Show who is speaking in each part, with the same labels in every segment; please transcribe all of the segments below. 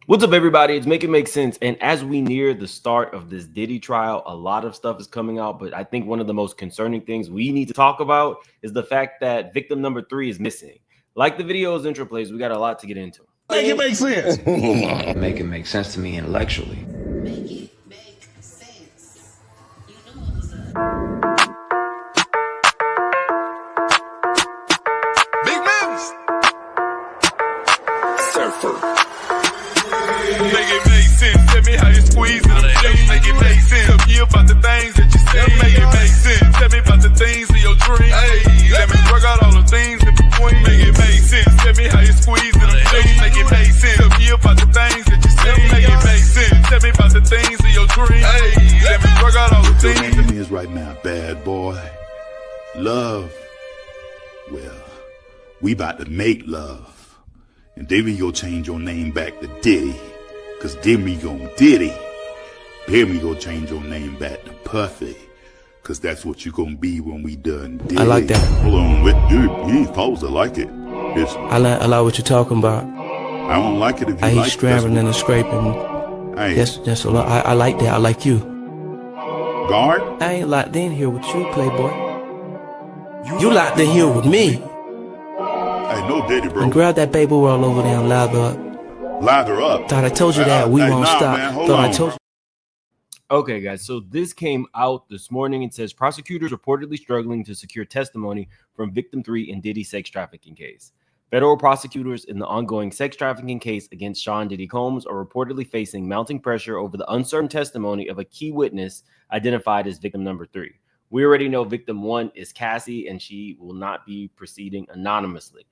Speaker 1: What's up, everybody? It's Make It Make Sense. And as we near the start of this Diddy trial, a lot of stuff is coming out. But I think one of the most concerning things we need to talk about is the fact that victim number 3 is missing. Like the video's intro plays, we got a lot to get into.
Speaker 2: Make it make sense.
Speaker 3: Make it make sense to me intellectually.
Speaker 4: Make it make sense. You know what was up.
Speaker 2: Big moves.
Speaker 3: Surfer.
Speaker 2: Make it make sense. Tell me how you squeeze it. Make it make sense. Tell me about the things that you say. Make it make sense. Tell me about the things of your dream. Hey, let me work out all the things in between. Make it make sense. Tell me how you squeeze it. Make it make sense. Tell me about the things that you say. Make it make sense. Tell me about the things of your dream. Hey, let me work out all the
Speaker 5: Your
Speaker 2: things.
Speaker 5: name is right now, bad boy. Love. Well, we about to make love. And then we gonna change your name back to Diddy. Cause then we gon' Diddy. Then we gonna change your name back to Puffy. Cause that's what you gonna be when we done Diddy.
Speaker 6: I like that.
Speaker 5: Hold on, what you ain't supposed to like it. It's,
Speaker 6: I like what you're talking about.
Speaker 5: I don't like it if you
Speaker 6: I hate
Speaker 5: like it.
Speaker 6: scrambling and scraping.
Speaker 5: Hey,
Speaker 6: That's a lot. I like that. I like you.
Speaker 5: guard?
Speaker 6: I ain't locked in here with you, playboy. You locked in here with me.
Speaker 5: Hey, no Diddy, bro.
Speaker 6: And grab that baby girl over there and lather up.
Speaker 5: Lather up.
Speaker 6: Thought I told you that. We
Speaker 5: Hey,
Speaker 6: won't
Speaker 5: nah,
Speaker 6: stop.
Speaker 5: man, hold
Speaker 6: Thought I
Speaker 5: on.
Speaker 6: told you.
Speaker 1: Okay, guys, so this came out this morning. It says prosecutors reportedly struggling to secure testimony from victim 3 in Diddy sex trafficking case. Federal prosecutors in the ongoing sex trafficking case against Sean Diddy Combs are reportedly facing mounting pressure over the uncertain testimony of a key witness identified as victim number 3. We already know victim 1 is Cassie, and she will not be proceeding anonymously.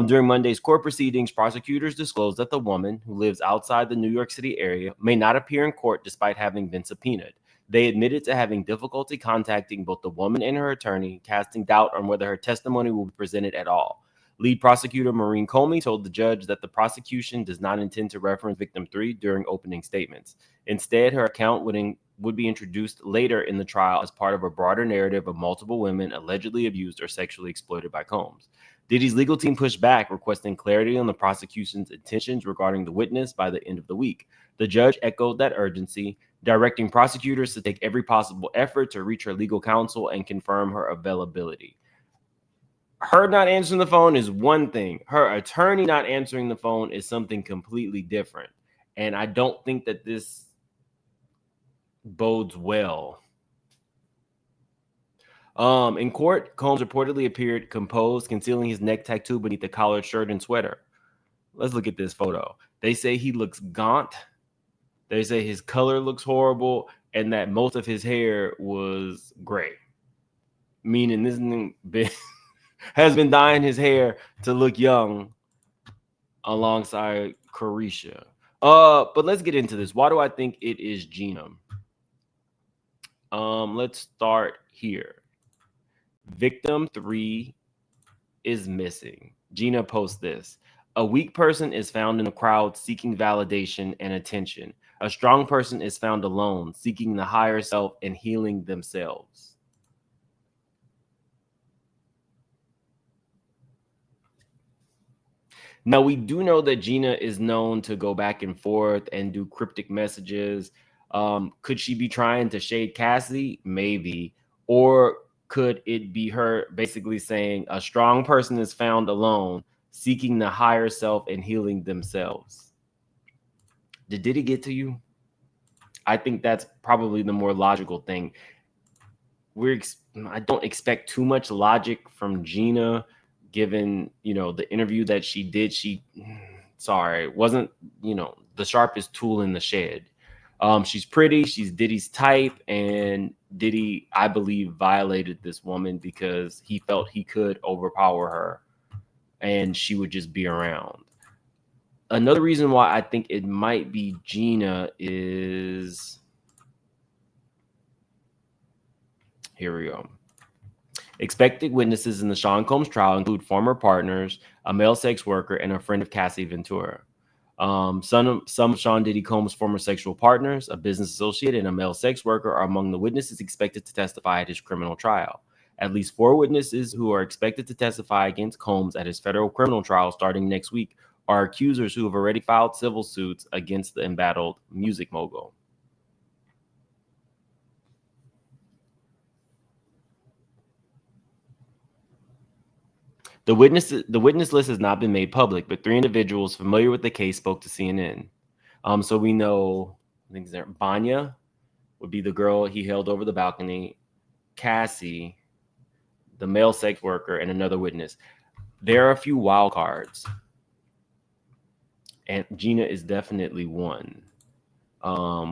Speaker 1: During Monday's court proceedings, prosecutors disclosed that the woman, who lives outside the New York City area, may not appear in court despite having been subpoenaed. They admitted to having difficulty contacting both the woman and her attorney, casting doubt on whether her testimony will be presented at all. Lead prosecutor Maureen Comey told the judge that the prosecution does not intend to reference victim 3 during opening statements. Instead, her account would be introduced later in the trial as part of a broader narrative of multiple women allegedly abused or sexually exploited by Combs. Diddy's legal team pushed back, requesting clarity on the prosecution's intentions regarding the witness by the end of the week. The judge echoed that urgency, directing prosecutors to take every possible effort to reach her legal counsel and confirm her availability. Her not answering the phone is one thing. Her attorney not answering the phone is something completely different. And I don't think that this bodes well. In court, Combs reportedly appeared composed, concealing his neck tattoo beneath a collared shirt and sweater. Let's look at this photo. They say he looks gaunt. They say his color looks horrible, and that most of his hair was gray. Meaning this nigga has been dyeing his hair to look young alongside Carisha. But let's get into this. Why do I think it is Gina? Let's start here. Victim 3 is missing. Gina posts this. A weak person is found in the crowd seeking validation and attention. A strong person is found alone, seeking the higher self and healing themselves. Now, we do know that Gina is known to go back and forth and do cryptic messages. Could she be trying to shade Cassie? Maybe. Or could it be her basically saying a strong person is found alone, seeking the higher self and healing themselves? Did Diddy get to you? I think that's probably the more logical thing. I don't expect too much logic from Gina, given, the interview that she did. Wasn't, the sharpest tool in the shed. She's pretty, she's Diddy's type, and Diddy, I believe, violated this woman because he felt he could overpower her and she would just be around. Another reason why I think it might be Gina is, here we go. Expected witnesses in the Sean Combs trial include former partners, a male sex worker, and a friend of Cassie Ventura. Some of Sean Diddy Combs' former sexual partners, a business associate, and a male sex worker are among the witnesses expected to testify at his criminal trial. At least 4 witnesses who are expected to testify against Combs at his federal criminal trial starting next week are accusers who have already filed civil suits against the embattled music mogul. The witness list has not been made public, but 3 individuals familiar with the case spoke to CNN. So we know, I think Banya would be the girl he held over the balcony, Cassie, the male sex worker, and another witness. There are a few wild cards, and Gina is definitely one.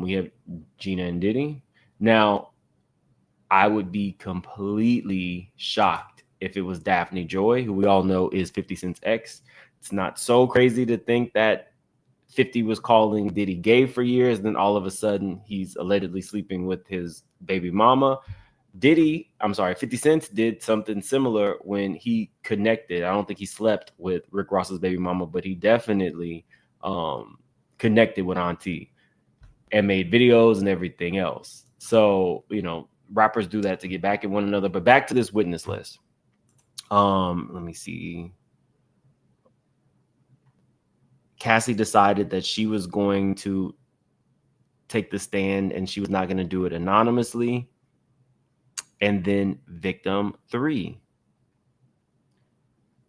Speaker 1: We have Gina and Diddy. Now, I would be completely shocked if it was Daphne Joy, who we all know is 50 Cent's ex. It's not so crazy to think that 50 was calling Diddy gay for years, then all of a sudden he's allegedly sleeping with his baby mama. 50 Cent did something similar when he connected. I don't think he slept with Rick Ross's baby mama, but he definitely connected with Auntie and made videos and everything else. So, rappers do that to get back at one another. But back to this witness list. Let me see. Cassie decided that she was going to take the stand and she was not going to do it anonymously. And then victim 3.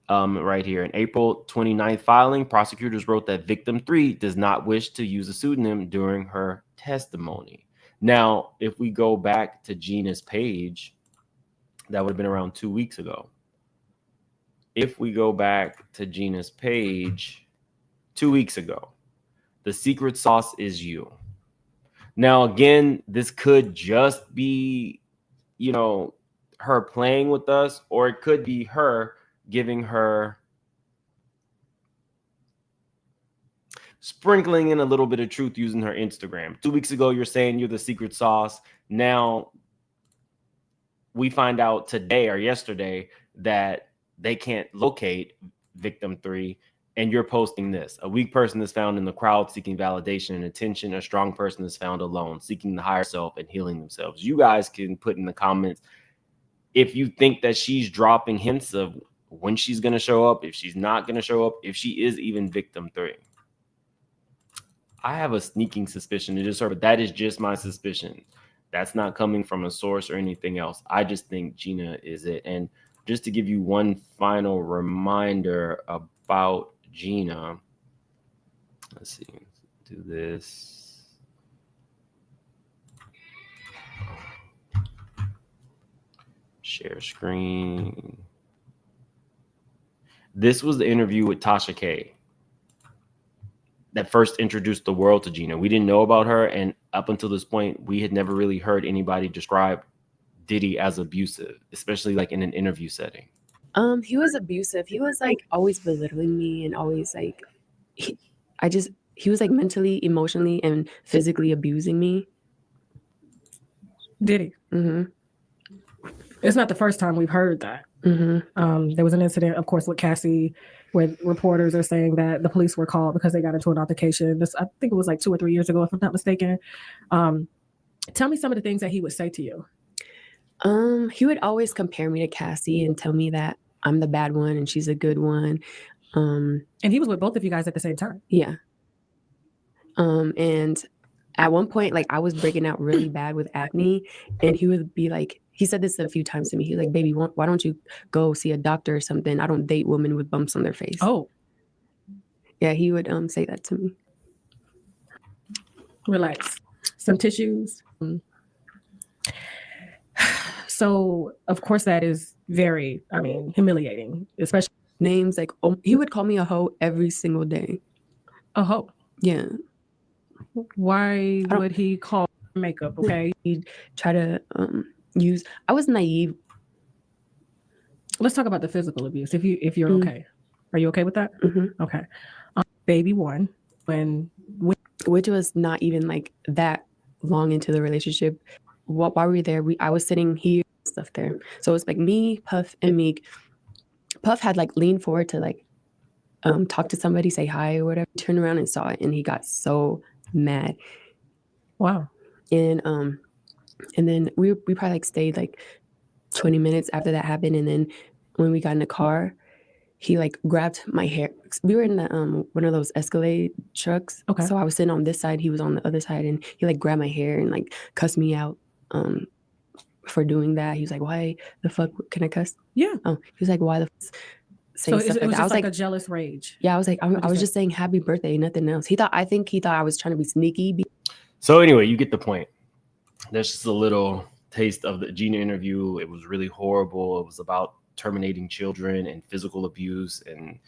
Speaker 1: Right here in April 29th filing, prosecutors wrote that victim 3 does not wish to use a pseudonym during her testimony. Now, if we go back to Gina's page, that would have been around 2 weeks ago. If we go back to Gina's page 2 weeks ago, the secret sauce is you. Now, again, this could just be, her playing with us, or it could be her giving her, sprinkling in a little bit of truth using her Instagram. 2 weeks ago, you're saying you're the secret sauce. Now, we find out today or yesterday that they can't locate victim 3, and you're posting this. A weak person is found in the crowd seeking validation and attention. A strong person is found alone, seeking the higher self and healing themselves. You guys can put in the comments if you think that she's dropping hints of when she's going to show up, if she's not going to show up, if she is even victim 3. I have a sneaking suspicion it is her, but that is just my suspicion. That's not coming from a source or anything else. I just think Gina is it. And just to give you one final reminder about Gina, let's see, do this. Share screen. This was the interview with Tasha K that first introduced the world to Gina. We didn't know about her, and up until this point, we had never really heard anybody describe Diddy as abusive, especially like in an interview setting.
Speaker 7: He was abusive. He was like always belittling me and always like he was like mentally, emotionally, and physically abusing me.
Speaker 8: Did he?
Speaker 7: Mm-hmm.
Speaker 8: It's not the first time we've heard that.
Speaker 7: Mm-hmm.
Speaker 8: There was an incident, of course, with Cassie, where reporters are saying that the police were called because they got into an altercation. I think it was like 2 or 3 years ago, if I'm not mistaken. Tell me some of the things that he would say to you.
Speaker 7: He would always compare me to Cassie and tell me that I'm the bad one and she's a good one.
Speaker 8: And he was with both of you guys at the same time.
Speaker 7: Yeah. And at one point, like I was breaking out really bad with acne, and he would be like, he said this a few times to me. He's like, baby, why don't you go see a doctor or something? I don't date women with bumps on their face.
Speaker 8: Oh.
Speaker 7: Yeah, he would say that to me.
Speaker 8: Relax. Some tissues. So, of course, that is very, humiliating, especially
Speaker 7: names like, he would call me a hoe every single day.
Speaker 8: A hoe?
Speaker 7: Yeah.
Speaker 8: Why would he call makeup? Okay.
Speaker 7: He'd try to I was naive.
Speaker 8: Let's talk about the physical abuse. If you're okay. Are you okay with that?
Speaker 7: Mm-hmm.
Speaker 8: Okay. Baby one,
Speaker 7: which was not even like that long into the relationship. While we were there, I was sitting here, stuff there. So it was like me, Puff, and Meek. Puff had like leaned forward to like talk to somebody, say hi or whatever. Turned around and saw it, and he got so mad.
Speaker 8: Wow.
Speaker 7: And then we probably like stayed like 20 minutes after that happened, and then when we got in the car, he like grabbed my hair. we were in the one of those Escalade trucks.
Speaker 8: Okay.
Speaker 7: So I was sitting on this side, he was on the other side, and he like grabbed my hair and like cussed me out for doing that. He was like, "Why the fuck can I cuss?"
Speaker 8: Yeah.
Speaker 7: He was like, "Why the
Speaker 8: So
Speaker 7: saying stuff
Speaker 8: it
Speaker 7: like
Speaker 8: was
Speaker 7: that?" I
Speaker 8: just
Speaker 7: was
Speaker 8: like a jealous rage.
Speaker 7: yeah, I was like, I
Speaker 8: What'd you
Speaker 7: was
Speaker 8: say?
Speaker 7: just saying happy birthday, nothing else. I think he thought I was trying to be sneaky.
Speaker 1: So anyway, you get the point. There's just a little taste of the Gina interview. It was really horrible. It was about terminating children and physical abuse and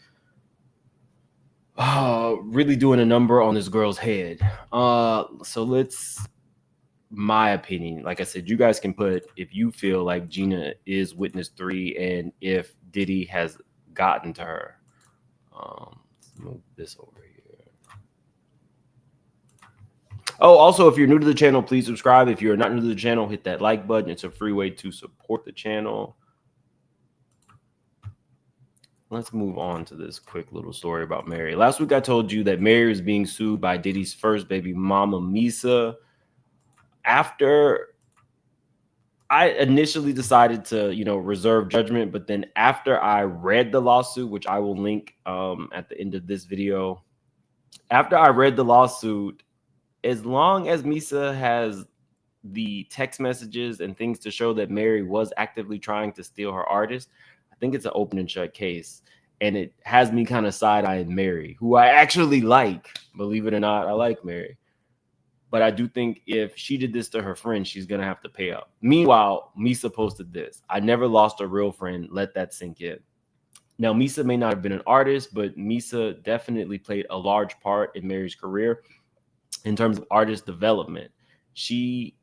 Speaker 1: really doing a number on this girl's head. So let's, my opinion, like I said, you guys can put if you feel like Gina is witness 3 and if Diddy has gotten to her. Let's move this over here. Oh, also, if you're new to the channel, please subscribe. If you're not new to the channel, hit that like button. It's a free way to support the channel. Let's move on to this quick little story about Mary. Last week, I told you that Mary is being sued by Diddy's first baby mama, Misa. After I initially decided to, reserve judgment, but then after I read the lawsuit, which I will link at the end of this video, after I read the lawsuit, as long as Misa has the text messages and things to show that Mary was actively trying to steal her artist, I think it's an open and shut case. And it has me kind of side-eyeing Mary, who I actually like. Believe it or not, I like Mary. But I do think if she did this to her friend, she's going to have to pay up. Meanwhile, Misa posted this: "I never lost a real friend. Let that sink in." Now, Misa may not have been an artist, but Misa definitely played a large part in Mary's career in terms of artist development. She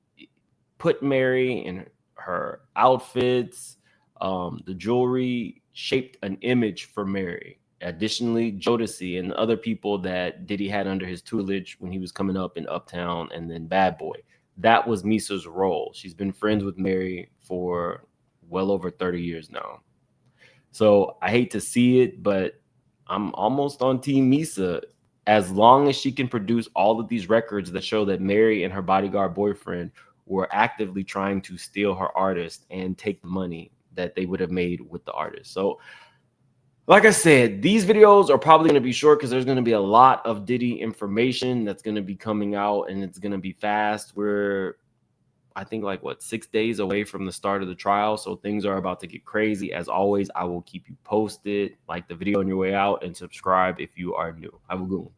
Speaker 1: put Mary in her outfits, the jewelry shaped an image for Mary. Additionally, Jodeci and other people that Diddy had under his tutelage when he was coming up in Uptown and then Bad Boy. That was Misa's role. She's been friends with Mary for well over 30 years now. So I hate to see it, but I'm almost on Team Misa. As long as she can produce all of these records that show that Mary and her bodyguard boyfriend were actively trying to steal her artist and take the money that they would have made with the artist. So like I said, these videos are probably going to be short because there's going to be a lot of Diddy information that's going to be coming out, and it's going to be fast. We're, I think, 6 days away from the start of the trial. So things are about to get crazy. As always, I will keep you posted. Like the video on your way out and subscribe if you are new. Have a good one.